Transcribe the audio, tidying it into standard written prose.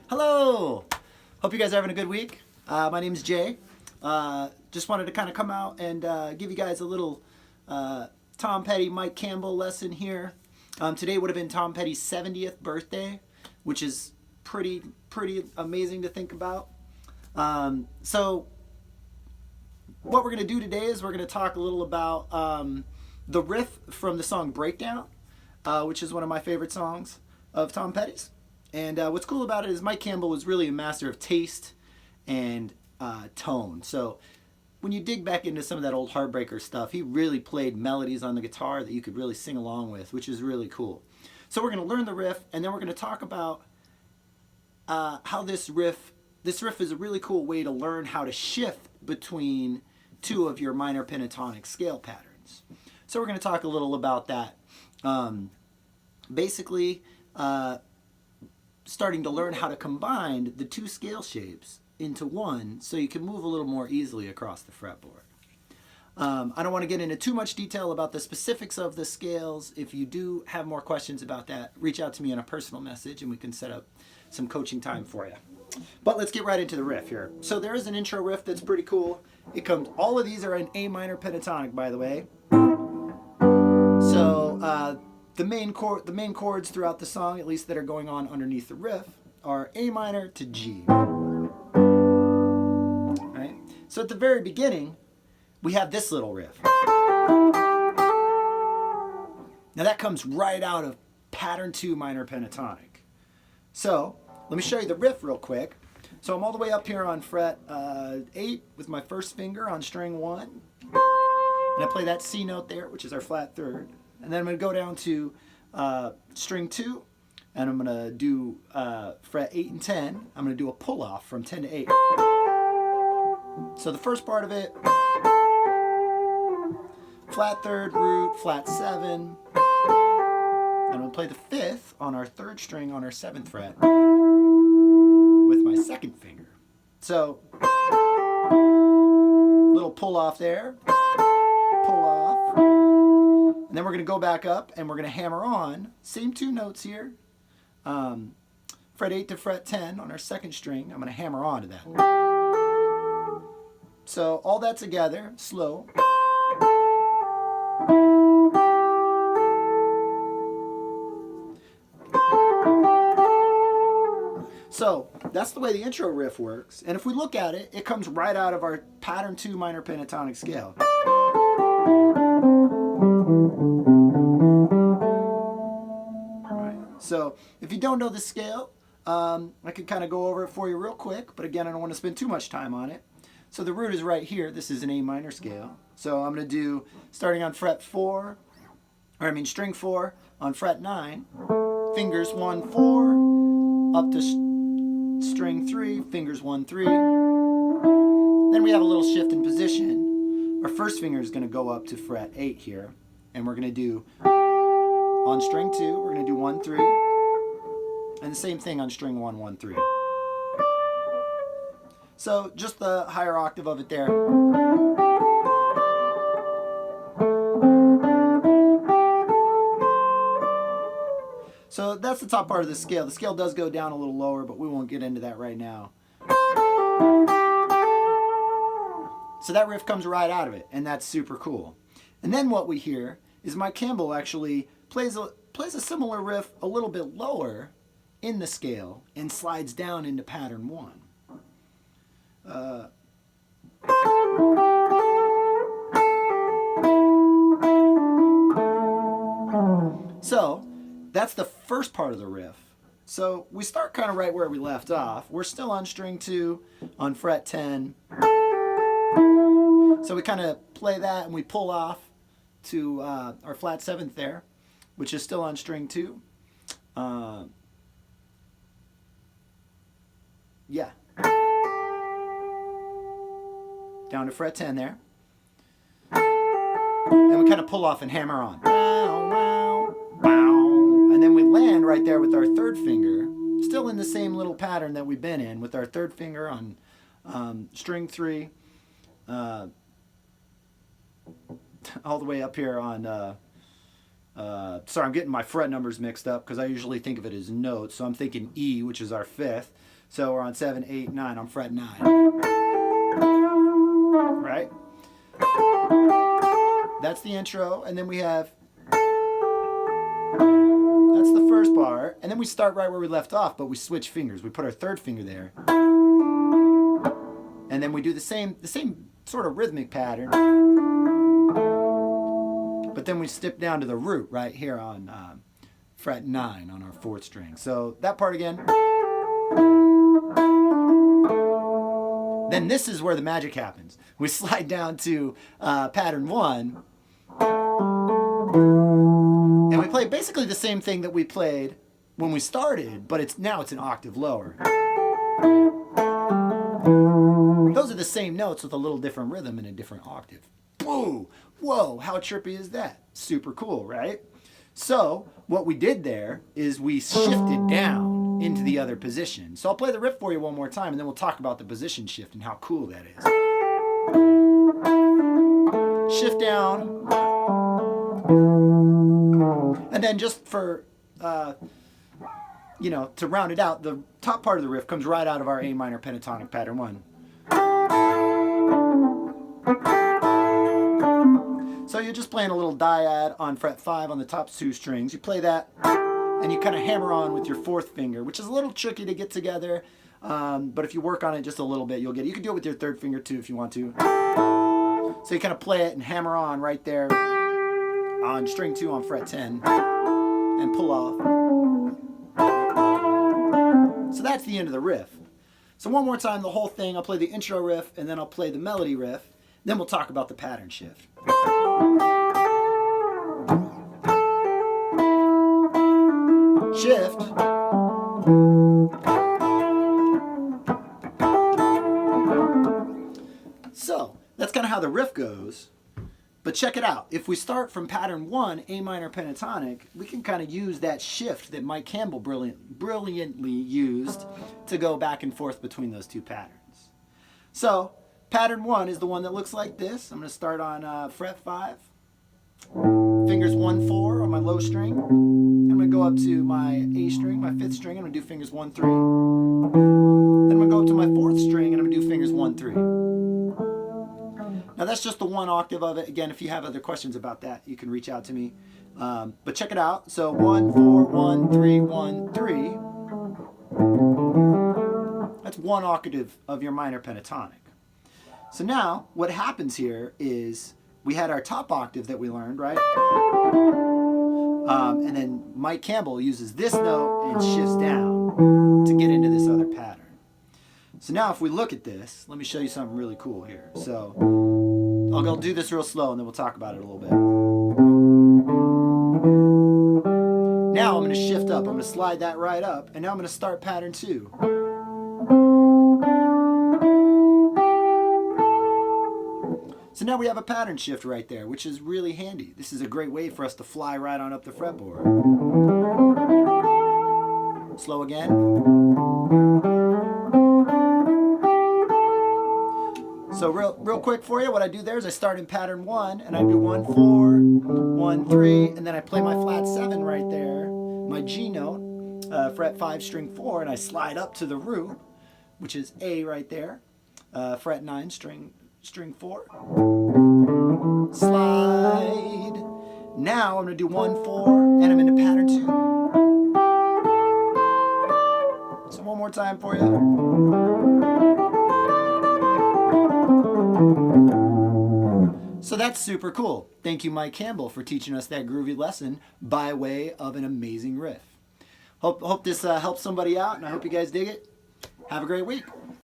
Hello! Hope you guys are having a good week. My name is Jay. Just wanted to kind of come out and give you guys a little Tom Petty, Mike Campbell lesson here. Today would have been Tom Petty's 70th birthday, which is pretty amazing to think about. So what we're going to do today is we're going to talk a little about the riff from the song Breakdown, which is one of my favorite songs of Tom Petty's. And what's cool about it is Mike Campbell was really a master of taste and tone. So when you dig back into some of that old Heartbreaker stuff, he really played melodies on the guitar that you could really sing along with, which is really cool. So we're going to learn the riff, and then we're going to talk about how this riff is a really cool way to learn how to shift between two of your minor pentatonic scale patterns. So we're going to talk a little about that. Basically, starting to learn how to combine the two scale shapes into one so you can move a little more easily across the fretboard. I don't want to get into too much detail about the specifics of the scales. If you do have more questions about that, reach out to me in a personal message and we can set up some coaching time for you. But let's get right into the riff here. So there is an intro riff that's pretty cool. All of these are in A minor pentatonic, by the way. So the main chords throughout the song, at least that are going on underneath the riff, are A minor to G. Right? So at the very beginning, we have this little riff. Now that comes right out of pattern 2 minor pentatonic. So let me show you the riff real quick. So I'm all the way up here on fret 8 with my first finger on string 1. And I play that C note there, which is our flat third. And then I'm going to go down to string 2, and I'm going to do fret 8 and 10. I'm going to do a pull off from 10 to 8. So the first part of it, flat third, root, flat 7. And I'm going to play the 5th on our 3rd string on our 7th fret with my 2nd finger. So, little pull off there, pull off. And then we're going to go back up and we're going to hammer on, same 2 notes here, fret 8 to fret 10 on our 2nd string. I'm going to hammer on to that. So all that together, slow. So that's the way the intro riff works. And if we look at it, it comes right out of our pattern 2 minor pentatonic scale. Right. So if you don't know the scale, I could kind of go over it for you real quick, but again, I don't want to spend too much time on it. So the root is right here. This is an A minor scale. So I'm going to do, starting on fret 4, string 4 on fret 9, fingers 1, 4, up to string 3, fingers 1, 3. Then we have a little shift in position. Our first finger is going to go up to fret 8 here, and we're going to do, on string 2, we're going to do 1, 3, and the same thing on string 1, 1, 3. So just the higher octave of it there. So that's the top part of the scale. The scale does go down a little lower, but we won't get into that right now. So that riff comes right out of it, and that's super cool. And then what we hear is Mike Campbell actually plays a similar riff a little bit lower in the scale and slides down into pattern 1. So that's the first part of the riff. So we start kind of right where we left off. We're still on string 2 on fret 10. So we kind of play that and we pull off to our flat 7th there, which is still on string 2. Yeah. Down to fret 10 there. And we kind of pull off and hammer on. And then we land right there with our 3rd finger, still in the same little pattern that we've been in, with our 3rd finger on string 3, all the way up here on Sorry, I'm getting my fret numbers mixed up because I usually think of it as notes. So I'm thinking E, which is our 5th. So we're on 7, 8, 9. I'm fret 9. Right? That's the intro. And then we have... That's the first bar. And then we start right where we left off, but we switch fingers. We put our 3rd finger there. And then we do the same sort of rhythmic pattern. But then we step down to the root right here on fret 9 on our 4th string. So that part again. Then this is where the magic happens. We slide down to pattern 1. And we play basically the same thing that we played when we started, but now it's an octave lower. Those are the same notes with a little different rhythm and a different octave. Whoa, whoa, how trippy is that? Super cool, right? So what we did there is we shifted down into the other position. So I'll play the riff for you one more time, and then we'll talk about the position shift and how cool that is. Shift down. And then just for, to round it out, the top part of the riff comes right out of our A minor pentatonic pattern 1. So you're just playing a little dyad on fret 5 on the top 2 strings. You play that, and you kind of hammer on with your 4th finger, which is a little tricky to get together. But if you work on it just a little bit, you'll get it. You can do it with your 3rd finger too if you want to. So you kind of play it and hammer on right there on string 2 on fret 10 and pull off. So that's the end of the riff. So one more time, the whole thing. I'll play the intro riff, and then I'll play the melody riff. Then we'll talk about the pattern shift. Shift. So that's kind of how the riff goes. But check it out. If we start from pattern 1, A minor pentatonic, we can kind of use that shift that Mike Campbell brilliantly used to go back and forth between those 2 patterns. So pattern 1 is the one that looks like this. I'm going to start on fret 5. Fingers 1, 4 on my low string. I'm going to go up to my A string, my 5th string, and I'm going to do fingers 1, 3. Then I'm going to go up to my 4th string, and I'm going to do fingers 1, 3. Now that's just the 1 octave of it. Again, if you have other questions about that, you can reach out to me. But check it out. So 1, 4, 1, 3, 1, 3. That's 1 octave of your minor pentatonic. So now what happens here is we had our top octave that we learned, right? And then Mike Campbell uses this note and shifts down to get into this other pattern. So now if we look at this, let me show you something really cool here. So I'll do this real slow and then we'll talk about it a little bit. Now I'm going to shift up. I'm going to slide that right up. And now I'm going to start pattern 2. So now we have a pattern shift right there, which is really handy. This is a great way for us to fly right on up the fretboard. Slow again. So real quick for you, what I do there is I start in pattern 1, and I do 1, 4, 1, 3, and then I play my flat 7 right there, my G note, fret 5, string 4, and I slide up to the root, which is A right there, fret 9, string 4, slide. Now I'm going to do 1, 4, and I'm into pattern 2. So one more time for you. So that's super cool. Thank you, Mike Campbell, for teaching us that groovy lesson by way of an amazing riff. Hope this helps somebody out, and I hope you guys dig it. Have a great week.